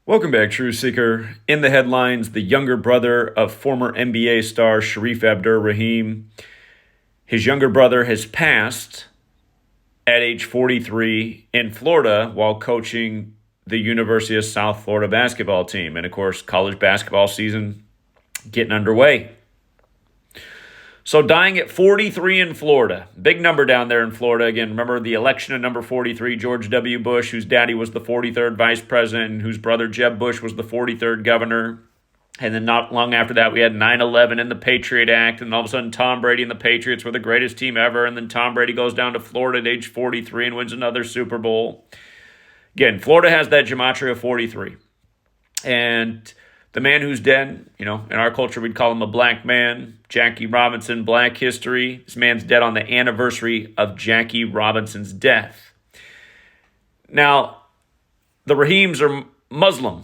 Welcome back, True Seeker. In the headlines, the younger brother of former NBA star Shareef Abdur-Raheem. His younger brother has passed at age 43 in Florida while coaching the University of South Florida basketball team. And of course, college basketball season getting underway. So dying at 43 in Florida. Big number down there in Florida. Again, remember the election of number 43, George W. Bush, whose daddy was the 43rd vice president, and whose brother Jeb Bush was the 43rd governor. And then not long after that, we had 9/11 and the Patriot Act, and all of a sudden Tom Brady and the Patriots were the greatest team ever, and then Tom Brady goes down to Florida at age 43 and wins another Super Bowl. Again, Florida has that gematria of 43. And the man who's dead, in our culture, we'd call him a black man. Jackie Robinson, Black History. This man's dead on the anniversary of Jackie Robinson's death. Now, the Raheems are Muslim.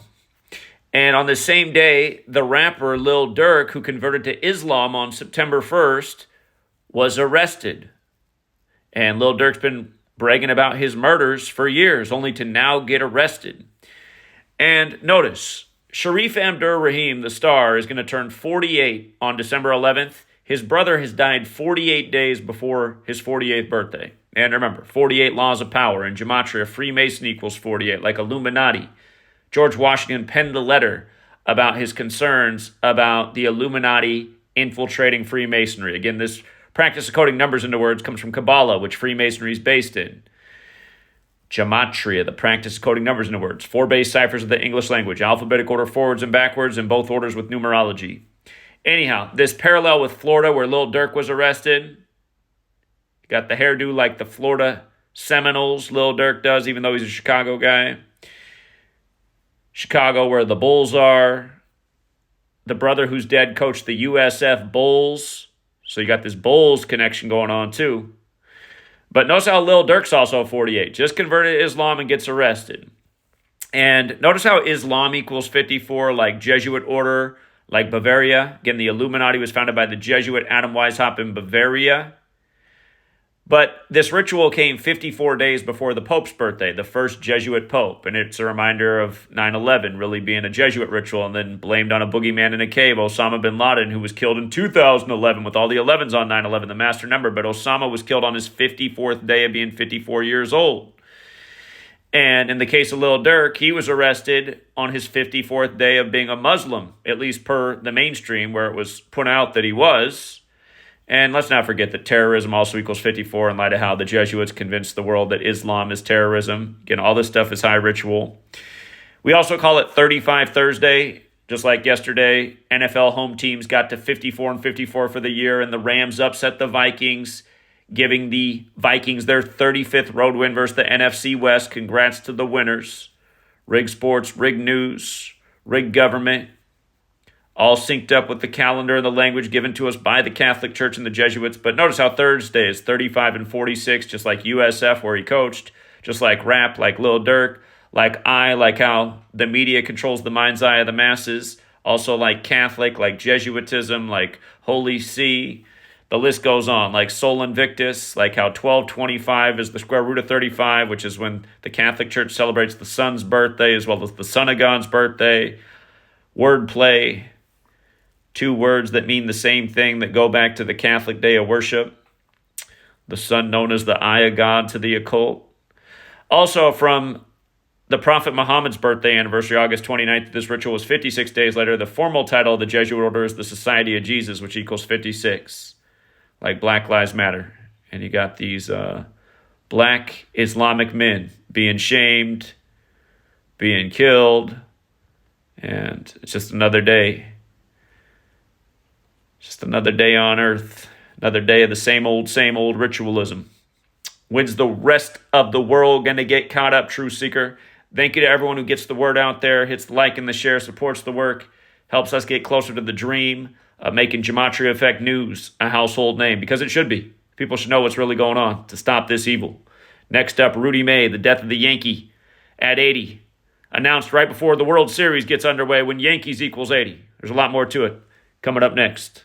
And on the same day, the rapper Lil Durk, who converted to Islam on September 1st, was arrested. And Lil Durk's been bragging about his murders for years, only to now get arrested. And notice, Shareef Abdur-Raheem, the star, is going to turn 48 on December 11th. His brother has died 48 days before his 48th birthday. And remember, 48 laws of power. In Gematria, Freemason equals 48, like Illuminati. George Washington penned a letter about his concerns about the Illuminati infiltrating Freemasonry. Again, this practice of coding numbers into words comes from Kabbalah, which Freemasonry is based in. Gematria, the practice of coding numbers into words. 4 base ciphers of the English language. Alphabetic order forwards and backwards, and both orders with numerology. Anyhow, this parallel with Florida where Lil Durk was arrested. Got the hairdo like the Florida Seminoles, Lil Durk does, even though he's a Chicago guy. Chicago where the Bulls are. The brother who's dead coached the USF Bulls. So you got this Bulls connection going on too. But notice how Lil Durk's also 48. Just converted to Islam and gets arrested. And notice how Islam equals 54, like Jesuit order, like Bavaria. Again, the Illuminati was founded by the Jesuit Adam Weishaupt in Bavaria. But this ritual came 54 days before the Pope's birthday, the first Jesuit Pope. And it's a reminder of 9/11 really being a Jesuit ritual and then blamed on a boogeyman in a cave, Osama bin Laden, who was killed in 2011 with all the 11s on 9/11, the master number. But Osama was killed on his 54th day of being 54 years old. And in the case of Lil Durk, he was arrested on his 54th day of being a Muslim, at least per the mainstream where it was put out that he was. And let's not forget that terrorism also equals 54 in light of how the Jesuits convinced the world that Islam is terrorism. Again, all this stuff is high ritual. We also call it 35 Thursday, just like yesterday. NFL home teams got to 54 and 54 for the year, and the Rams upset the Vikings, giving the Vikings their 35th road win versus the NFC West. Congrats to the winners. Rigged sports, rigged news, rigged government. All synced up with the calendar and the language given to us by the Catholic Church and the Jesuits. But notice how Thursday is 35 and 46, just like USF where he coached, just like rap, like Lil Durk, like how the media controls the mind's eye of the masses, also like Catholic, like Jesuitism, like Holy See. The list goes on, like Sol Invictus, like how 1225 is the square root of 35, which is when the Catholic Church celebrates the sun's birthday as well as the Son of God's birthday. Wordplay. 2 words that mean the same thing that go back to the Catholic day of worship. The sun known as the eye of God to the occult. Also from the Prophet Muhammad's birthday anniversary, August 29th, this ritual was 56 days later. The formal title of the Jesuit order is the Society of Jesus, which equals 56. Like Black Lives Matter. And you got these black Islamic men being shamed, being killed. And it's just another day. Just another day on earth, another day of the same old ritualism. When's the rest of the world going to get caught up, True Seeker? Thank you to everyone who gets the word out there, hits the like and the share, supports the work, helps us get closer to the dream of making GematriaEffectNews a household name, because it should be. People should know what's really going on to stop this evil. Next up, Rudy May, the death of the Yankee at 80. Announced right before the World Series gets underway when Yankees equals 80. There's a lot more to it coming up next.